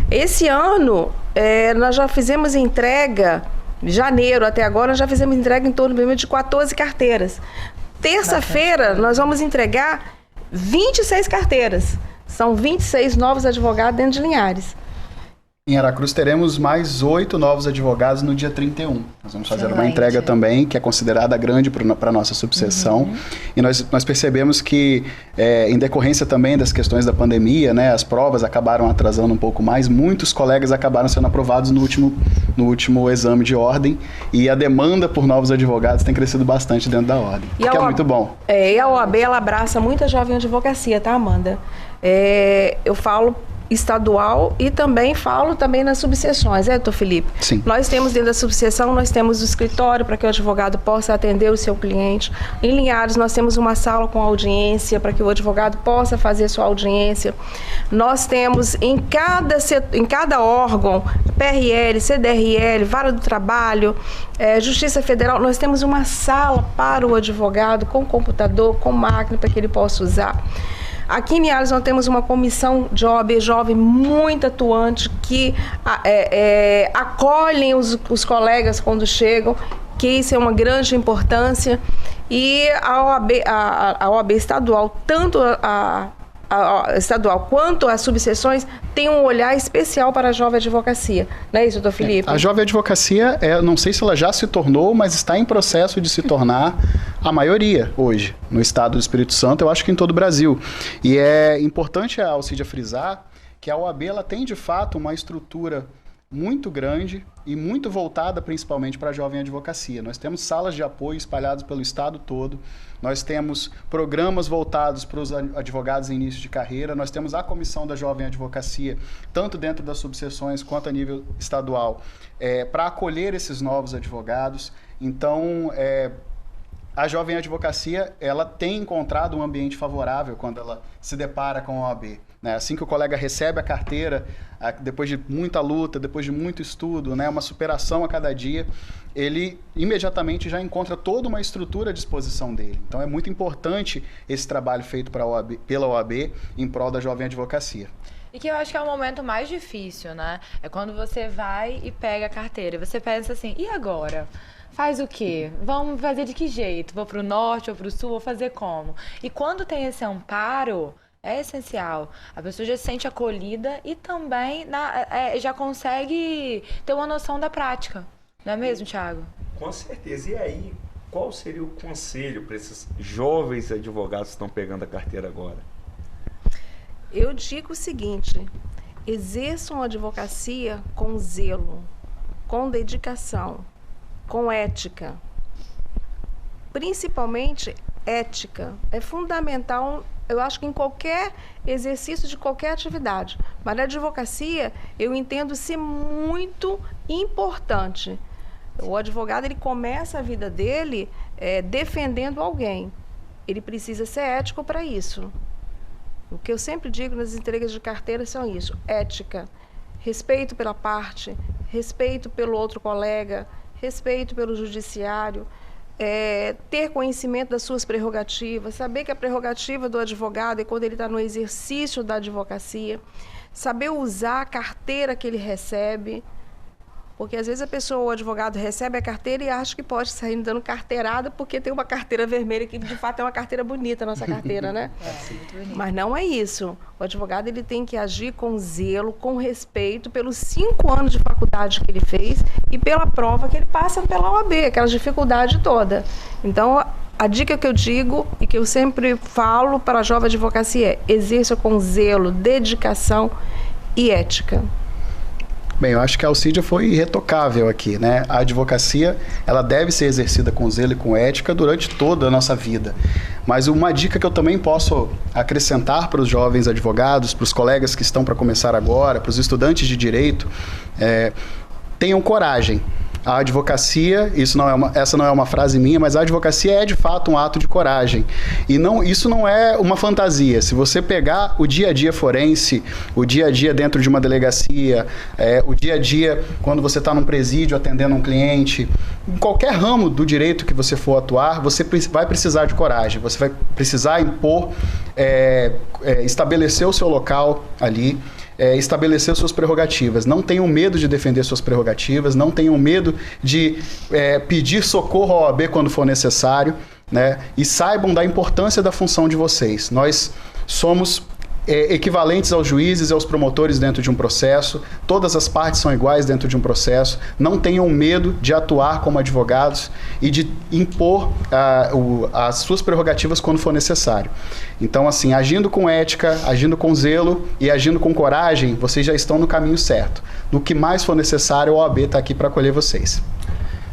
Esse ano, nós já fizemos entrega, janeiro até agora, nós já fizemos entrega em torno de 14 carteiras. Terça-feira, nós vamos entregar 26 carteiras. São 26 novos advogados dentro de Linhares. Em Aracruz teremos mais 8 novos advogados no dia 31. Nós vamos fazer uma entrega também, que é considerada grande para a nossa subseção. E nós percebemos que, em decorrência também das questões da pandemia, né, as provas acabaram atrasando um pouco mais. Muitos colegas acabaram sendo aprovados no último exame de ordem. E a demanda por novos advogados tem crescido bastante dentro da ordem, o que é muito bom. E a OAB, ela abraça muita jovem advocacia, tá, Amanda? Eu falo estadual e também falo também nas subseções, doutor Felipe? Sim. Nós temos dentro da subseção, nós temos o escritório para que o advogado possa atender o seu cliente. Em Linhares, nós temos uma sala com audiência para que o advogado possa fazer sua audiência. Nós temos em cada órgão, PRL, CDRL, Vara do Trabalho, Justiça Federal, nós temos uma sala para o advogado com computador, com máquina para que ele possa usar. Aqui em Linhares nós temos uma comissão de OAB jovem muito atuante que acolhem os colegas quando chegam, que isso é uma grande importância. E a OAB estadual, tanto a estadual quanto as subseções, tem um olhar especial para a jovem advocacia. Não é isso, doutor Felipe? A jovem advocacia, não sei se ela já se tornou, mas está em processo de se tornar a maioria hoje no estado do Espírito Santo, eu acho que em todo o Brasil. E é importante a Alcídia frisar que a OAB ela tem de fato uma estrutura muito grande e muito voltada principalmente para a jovem advocacia. Nós temos salas de apoio espalhadas pelo estado todo, nós temos programas voltados para os advogados em início de carreira, nós temos a comissão da jovem advocacia, tanto dentro das subseções quanto a nível estadual, para acolher esses novos advogados. Então, a jovem advocacia ela tem encontrado um ambiente favorável quando ela se depara com a OAB. Assim que o colega recebe a carteira, depois de muita luta, depois de muito estudo, uma superação a cada dia, ele imediatamente já encontra toda uma estrutura à disposição dele. Então é muito importante esse trabalho feito pela OAB em prol da jovem advocacia. E que eu acho que é o momento mais difícil, né? É quando você vai e pega a carteira e você pensa assim, e agora? Faz o quê? Vamos fazer de que jeito? Vou para o norte, vou para o sul, vou fazer como? E quando tem esse amparo, é essencial. A pessoa já se sente acolhida e também já consegue ter uma noção da prática. Não é mesmo, Thiago? Com certeza. E aí, qual seria o conselho para esses jovens advogados que estão pegando a carteira agora? Eu digo o seguinte, exerçam a advocacia com zelo, com dedicação, com ética. Principalmente ética. É fundamental, eu acho que em qualquer exercício de qualquer atividade. Mas na advocacia, eu entendo ser muito importante. O advogado, ele começa a vida dele defendendo alguém. Ele precisa ser ético para isso. O que eu sempre digo nas entregas de carteira são isso: ética, respeito pela parte, respeito pelo outro colega, respeito pelo judiciário, ter conhecimento das suas prerrogativas, saber que a prerrogativa do advogado é quando ele está no exercício da advocacia, saber usar a carteira que ele recebe, porque às vezes o advogado recebe a carteira e acha que pode sair dando carteirada porque tem uma carteira vermelha que de fato é uma carteira bonita, a nossa carteira, né? Mas não é isso. O advogado ele tem que agir com zelo, com respeito pelos 5 anos de faculdade que ele fez e pela prova que ele passa pela OAB, aquela dificuldade toda. Então, a dica que eu digo e que eu sempre falo para a jovem advocacia é: exerça com zelo, dedicação e ética. Bem, eu acho que a Alcídia foi irretocável aqui, né? A advocacia, ela deve ser exercida com zelo e com ética durante toda a nossa vida. Mas uma dica que eu também posso acrescentar para os jovens advogados, para os colegas que estão para começar agora, para os estudantes de direito, tenham coragem. A advocacia, essa não é uma frase minha, mas a advocacia é de fato um ato de coragem. E isso não é uma fantasia. Se você pegar o dia a dia forense, o dia a dia dentro de uma delegacia, o dia a dia quando você está num presídio atendendo um cliente, em qualquer ramo do direito que você for atuar, você vai precisar de coragem. Você vai precisar impor, estabelecer o seu local ali, estabelecer suas prerrogativas. Não tenham medo de defender suas prerrogativas, não tenham medo de pedir socorro ao OAB quando for necessário, né? E saibam da importância da função de vocês. Nós somos equivalentes aos juízes e aos promotores dentro de um processo, todas as partes são iguais dentro de um processo, não tenham medo de atuar como advogados e de impor as suas prerrogativas quando for necessário. Então, assim, agindo com ética, agindo com zelo e agindo com coragem, vocês já estão no caminho certo. No que mais for necessário, a OAB está aqui para acolher vocês.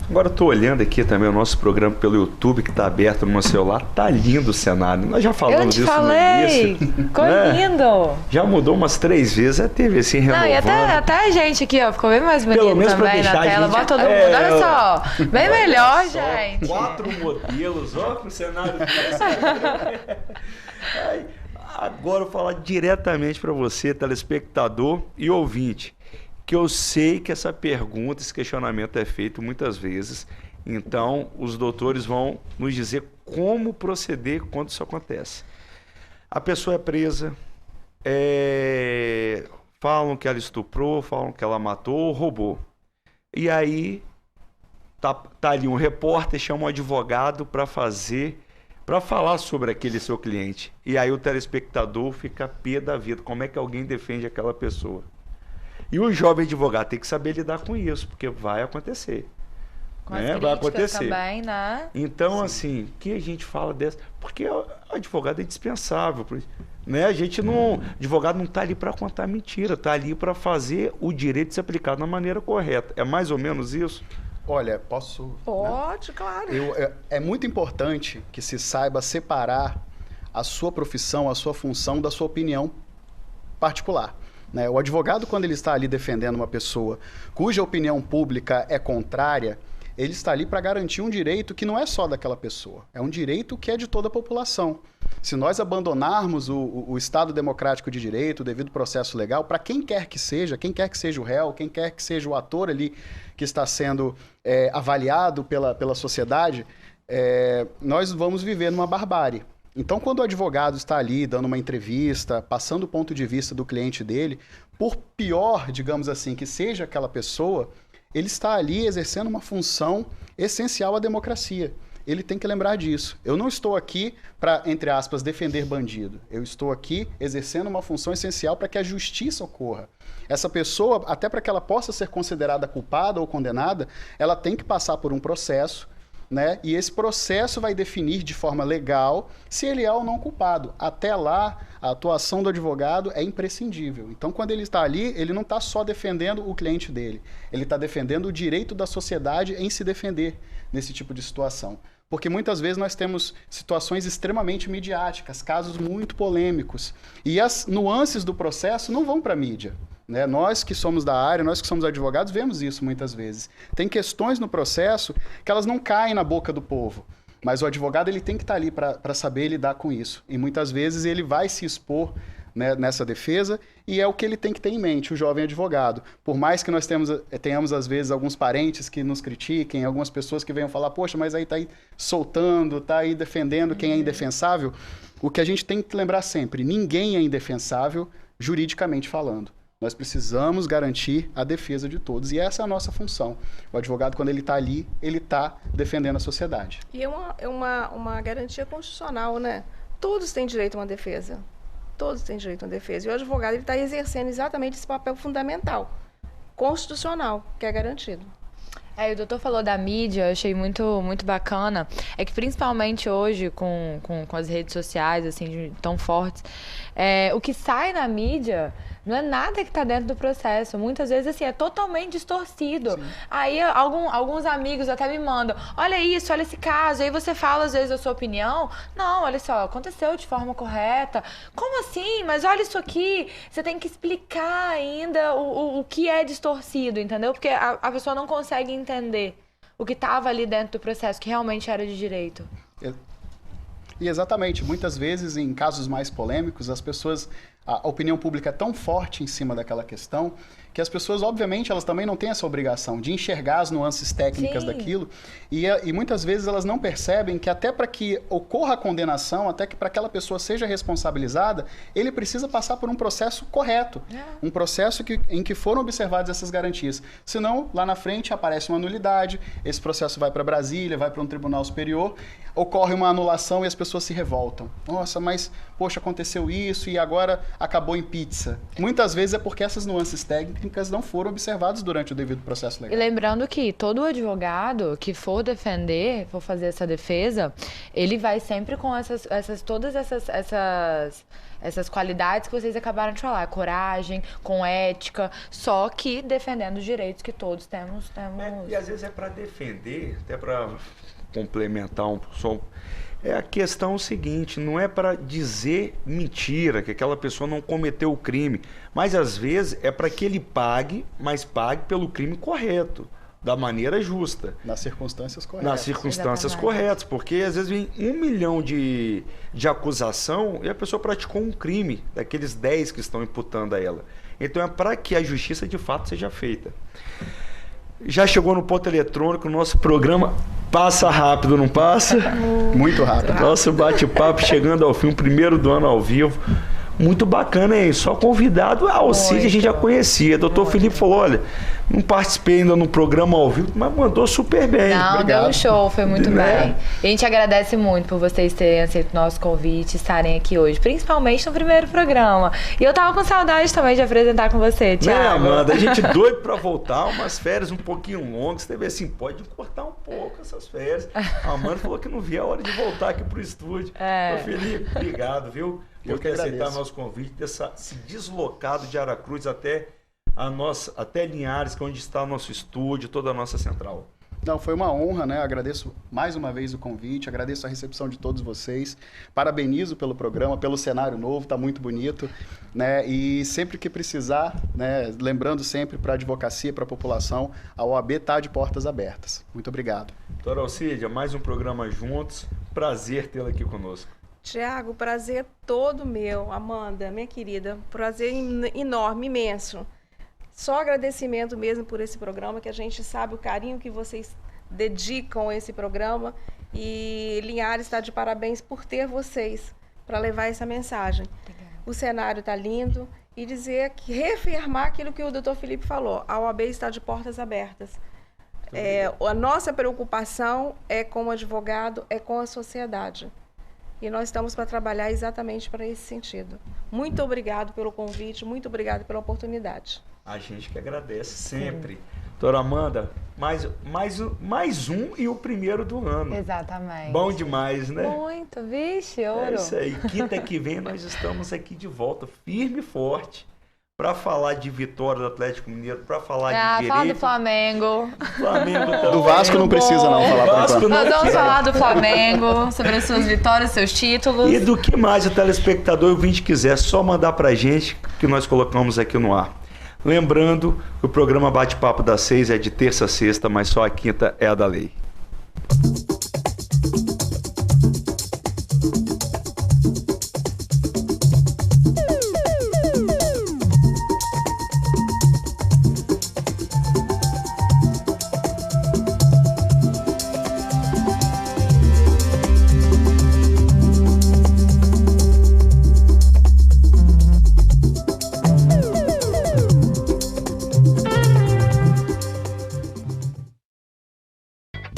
Agora eu estou olhando aqui também o nosso programa pelo YouTube, que está aberto no meu celular. Tá lindo o cenário. Nós já falamos disso no início. Ficou lindo. Já mudou umas 3 vezes, a TV assim renovando. Não, e até a gente aqui, ó, ficou bem mais bonito pelo menos também na tela. Bota todo mundo, olha só. Bem melhor, gente. 4 modelos, ó, com o cenário. Agora eu vou falar diretamente para você, telespectador e ouvinte, que eu sei que essa pergunta, esse questionamento é feito muitas vezes, então os doutores vão nos dizer como proceder quando isso acontece. A pessoa é presa, falam que ela estuprou, falam que ela matou, roubou. E aí tá ali um repórter, chama um advogado para falar sobre aquele seu cliente. E aí o telespectador fica pé da vida. Como é que alguém defende aquela pessoa? E o jovem advogado tem que saber lidar com isso, porque vai acontecer. Com as vai acontecer também, né? Então, assim, que a gente fala dessa... Porque o advogado é indispensável. Né? A gente não... Advogado não está ali para contar mentira, está ali para fazer o direito ser aplicado da maneira correta. É mais ou menos isso? Olha, posso... Pode, né? Claro. É muito importante que se saiba separar a sua profissão, a sua função da sua opinião particular. Né? O advogado, quando ele está ali defendendo uma pessoa cuja opinião pública é contrária, ele está ali para garantir um direito que não é só daquela pessoa, é um direito que é de toda a população. Se nós abandonarmos o Estado democrático de direito, o devido processo legal, para quem quer que seja o réu, quem quer que seja o ator ali que está sendo avaliado pela sociedade, nós vamos viver numa barbárie. Então, quando o advogado está ali dando uma entrevista, passando o ponto de vista do cliente dele, por pior, digamos assim, que seja aquela pessoa, ele está ali exercendo uma função essencial à democracia. Ele tem que lembrar disso. Eu não estou aqui para, entre aspas, defender bandido. Eu estou aqui exercendo uma função essencial para que a justiça ocorra. Essa pessoa, até para que ela possa ser considerada culpada ou condenada, ela tem que passar por um processo, né? E esse processo vai definir de forma legal se ele é ou não culpado. Até lá, a atuação do advogado é imprescindível. Então, quando ele está ali, ele não está só defendendo o cliente dele. Ele está defendendo o direito da sociedade em se defender nesse tipo de situação. Porque muitas vezes nós temos situações extremamente midiáticas, casos muito polêmicos. E as nuances do processo não vão para a mídia. Né? Nós que somos da área, nós que somos advogados, vemos isso muitas vezes. Tem questões no processo que elas não caem na boca do povo. Mas o advogado ele tem que estar ali para saber lidar com isso. E muitas vezes ele vai se expor, né, nessa defesa, e é o que ele tem que ter em mente, o jovem advogado. Por mais que nós tenhamos, às vezes, alguns parentes que nos critiquem, algumas pessoas que venham falar, poxa, mas aí está aí soltando, está aí defendendo quem é indefensável, o que a gente tem que lembrar sempre, ninguém é indefensável juridicamente falando. Nós precisamos garantir a defesa de todos. E essa é a nossa função. O advogado, quando ele está ali, ele está defendendo a sociedade. E é uma garantia constitucional, né? Todos têm direito a uma defesa. Todos têm direito a uma defesa. E o advogado está exercendo exatamente esse papel fundamental, constitucional, que é garantido. O doutor falou da mídia, eu achei muito, muito bacana. É que principalmente hoje, com as redes sociais assim, tão fortes, o que sai na mídia não é nada que está dentro do processo. Muitas vezes, assim, é totalmente distorcido. Sim. Aí, alguns amigos até me mandam, olha isso, olha esse caso. Aí você fala, às vezes, a sua opinião. Não, olha só, aconteceu de forma correta. Como assim? Mas olha isso aqui. Você tem que explicar ainda o que é distorcido, entendeu? Porque a pessoa não consegue entender o que estava ali dentro do processo, que realmente era de direito. E exatamente, muitas vezes, em casos mais polêmicos, a opinião pública é tão forte em cima daquela questão que as pessoas, obviamente, elas também não têm essa obrigação de enxergar as nuances técnicas daquilo e muitas vezes elas não percebem que até para que ocorra a condenação, até que para aquela pessoa seja responsabilizada, ele precisa passar por um processo correto, um processo em que foram observadas essas garantias. Senão, lá na frente aparece uma nulidade, esse processo vai para Brasília, vai para um tribunal superior, ocorre uma anulação e as pessoas se revoltam. Nossa, mas, poxa, aconteceu isso e agora acabou em pizza. Muitas vezes é porque essas nuances técnicas não foram observadas durante o devido processo legal. E lembrando que todo advogado que for defender, for fazer essa defesa, ele vai sempre com todas essas qualidades que vocês acabaram de falar, coragem, com ética, só que defendendo os direitos que todos temos. E às vezes é para defender, até para complementar um pouco. É a questão seguinte, não é para dizer mentira, que aquela pessoa não cometeu o crime, mas às vezes é para que ele pague, mas pague pelo crime correto, da maneira justa. Nas circunstâncias corretas. Nas circunstâncias Exatamente. corretas, porque às vezes vem 1 milhão de acusação e a pessoa praticou um crime, daqueles 10 que estão imputando a ela. Então é para que a justiça de fato seja feita. Já chegou no ponto eletrônico, o nosso programa passa rápido, não passa? Muito rápido. Nosso bate-papo chegando ao fim, o primeiro do ano ao vivo. Muito bacana, hein? Só convidado. A Alcide a gente já conhecia. Doutor Felipe falou, olha, não participei ainda no programa ao vivo, mas mandou super bem. Não, Obrigado. deu um show, foi muito Né? bem. E a gente agradece muito por vocês terem aceito o nosso convite e estarem aqui hoje, principalmente no primeiro programa. E eu tava com saudade também de apresentar com você, Thiago. Né, Amanda? A gente doido pra voltar, umas férias um pouquinho longas. Você teve assim, pode cortar um pouco essas férias. A Amanda falou que não via a hora de voltar aqui pro estúdio. Ô, Felipe, obrigado, viu? Eu Por que ter aceitado agradeço. nosso convite, se deslocado de Aracruz até Linhares, que é onde está o nosso estúdio, toda a nossa central. Não, foi uma honra, né? Agradeço mais uma vez o convite, agradeço a recepção de todos vocês, parabenizo pelo programa, pelo cenário novo, tá muito bonito, né? E sempre que precisar, né? Lembrando sempre para a advocacia, para a população, a OAB tá de portas abertas. Muito obrigado. Doutora Alcídia, mais um programa juntos, prazer tê-la aqui conosco. Tiago, prazer todo meu. Amanda, minha querida, prazer enorme, imenso. Só agradecimento mesmo por esse programa, que a gente sabe o carinho que vocês dedicam a esse programa. E Linhares está de parabéns por ter vocês para levar essa mensagem. Obrigada. O cenário está lindo e reafirmar aquilo que o doutor Felipe falou. A OAB está de portas abertas. A nossa preocupação é com o advogado, é com a sociedade. E nós estamos para trabalhar exatamente para esse sentido. Muito obrigado pelo convite, muito obrigado pela oportunidade. A gente que agradece sempre. Doutora Amanda, mais um e o primeiro do ano. Exatamente. Bom demais, né? Muito, vixe, ouro. É isso aí. Quinta que vem nós estamos aqui de volta, firme e forte, para falar de vitória do Atlético Mineiro, para falar de direito. Fala do Flamengo. Flamengo também. Do Vasco não precisa não falar por enquanto. Nós vamos falar do Flamengo, sobre as suas vitórias, seus títulos. E do que mais o telespectador e o ouvinte quiser, só mandar pra gente que nós colocamos aqui no ar. Lembrando que o programa Bate-Papo das 6 é de terça a sexta, mas só a quinta é a da lei.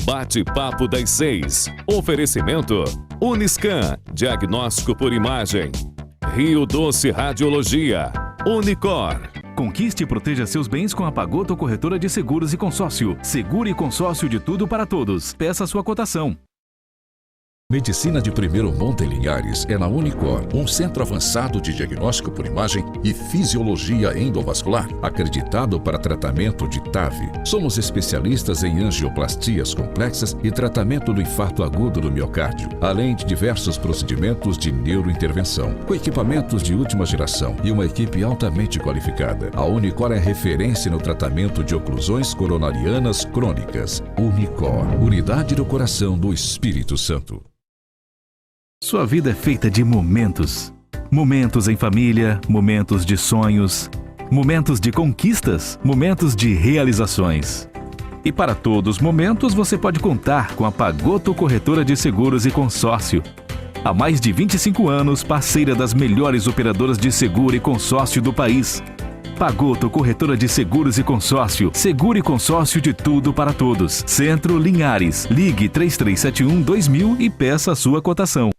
Bate-Papo das 6. Oferecimento Uniscan, diagnóstico por imagem. Rio Doce Radiologia. Unicor. Conquiste e proteja seus bens com a Pagoto Corretora de Seguros e Consórcio. Seguro e consórcio de tudo para todos. Peça sua cotação. Medicina de primeiro monte em Linhares é na Unicor, um centro avançado de diagnóstico por imagem e fisiologia endovascular, acreditado para tratamento de TAV. Somos especialistas em angioplastias complexas e tratamento do infarto agudo do miocárdio, além de diversos procedimentos de neurointervenção, com equipamentos de última geração e uma equipe altamente qualificada. A Unicor é referência no tratamento de oclusões coronarianas crônicas. Unicor, unidade do coração do Espírito Santo. Sua vida é feita de momentos. Momentos em família, momentos de sonhos, momentos de conquistas, momentos de realizações. E para todos os momentos você pode contar com a Pagoto Corretora de Seguros e Consórcio. Há mais de 25 anos, parceira das melhores operadoras de seguro e consórcio do país. Pagoto Corretora de Seguros e Consórcio. Seguro e consórcio de tudo para todos. Centro Linhares. Ligue 3371-2000 e peça a sua cotação.